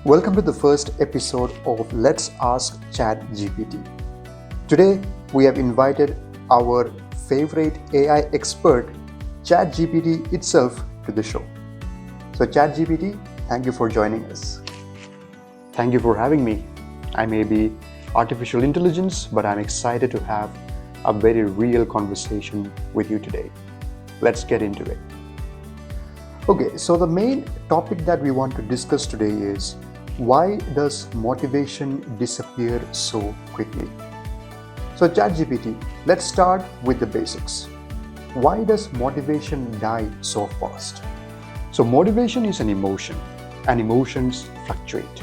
Welcome to the first episode of Let's Ask ChatGPT. Today, we have invited our favorite AI expert, ChatGPT itself, to the show. So ChatGPT, thank you for joining us. Thank you for having me. I may be artificial intelligence, but I'm excited to have a very real conversation with you today. Let's get into it. Okay, so the main topic that we want to discuss today is why does motivation disappear so quickly? So ChatGPT, let's start with the basics. Why does motivation die so fast? So motivation is an emotion, and emotions fluctuate.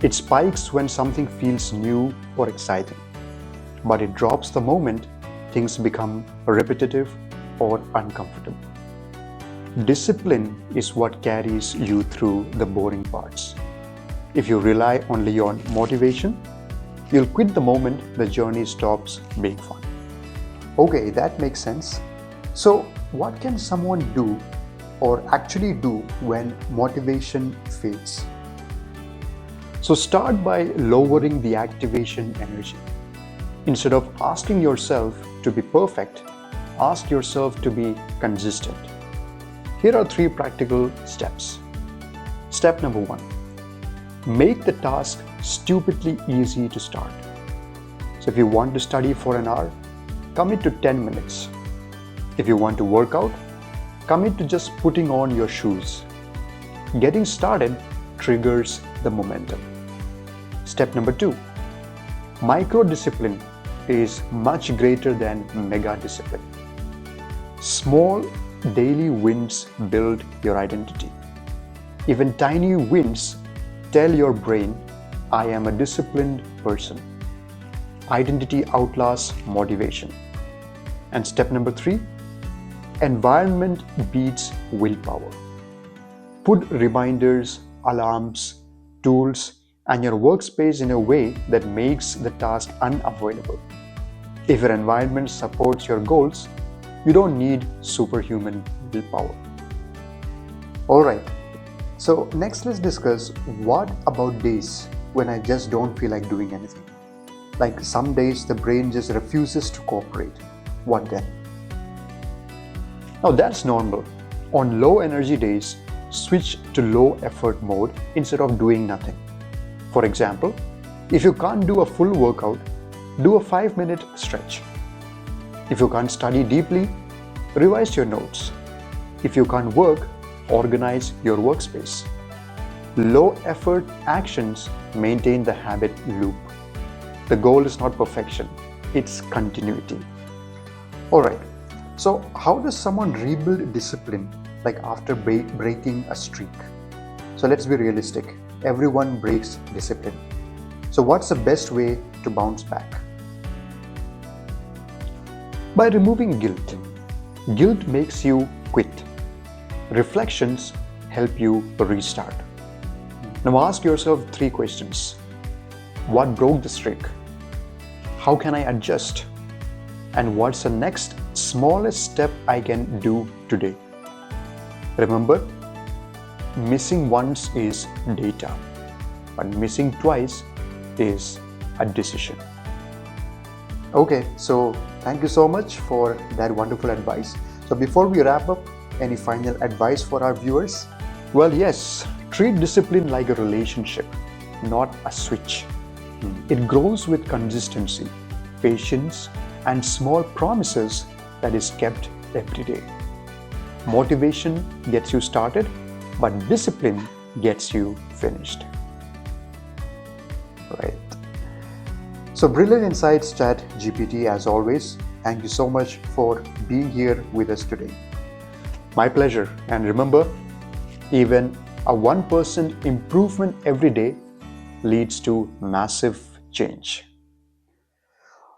It spikes when something feels new or exciting, but it drops the moment things become repetitive or uncomfortable. Discipline is what carries you through the boring parts. If you rely only on motivation, you'll quit the moment the journey stops being fun. Okay, that makes sense. So, what can someone do or actually do when motivation fades? So start by lowering the activation energy. Instead of asking yourself to be perfect, ask yourself to be consistent. Here are 3 practical steps. Step number 1. Make the task stupidly easy to start. So if you want to study for an hour, commit to 10 minutes. If you want to work out, commit to just putting on your shoes. Getting started triggers the momentum. Step number 2. Micro-discipline is much greater than mega-discipline. Small daily wins build your identity. Even tiny wins tell your brain, I am a disciplined person. Identity outlasts motivation. And step number 3, environment beats willpower. Put reminders, alarms, tools, and your workspace in a way that makes the task unavoidable. If your environment supports your goals, you don't need superhuman willpower. Alright, so next let's discuss what about days when I just don't feel like doing anything. Like some days the brain just refuses to cooperate. What then? Now that's normal. On low energy days, switch to low effort mode instead of doing nothing. For example, if you can't do a full workout, do a 5-minute stretch. If you can't study deeply, revise your notes. If you can't work, organize your workspace. Low effort actions maintain the habit loop. The goal is not perfection, it's continuity. Alright, so how does someone rebuild discipline like after breaking a streak? So let's be realistic. Everyone breaks discipline. So what's the best way to bounce back? By removing guilt. Guilt makes you quit. Reflections help you restart. Now ask yourself 3 questions. What broke the streak? How can I adjust? And what's the next smallest step I can do today? Remember, missing once is data, but missing twice is a decision. Okay, so thank you so much for that wonderful advice. So before we wrap up, any final advice for our viewers? Well, yes, treat discipline like a relationship, not a switch. It grows with consistency, patience, and small promises that is kept every day. Motivation gets you started, but discipline gets you finished. Right. So brilliant insights, ChatGPT, as always. Thank you so much for being here with us today. My pleasure. And remember, even a 1% improvement every day leads to massive change.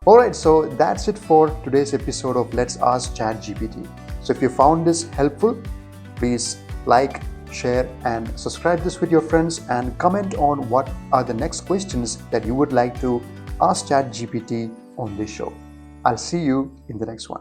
Alright, so that's it for today's episode of Let's Ask ChatGPT. So if you found this helpful, please like, share and subscribe this with your friends and comment on what are the next questions that you would like to ask ChatGPT on this show. I'll see you in the next one.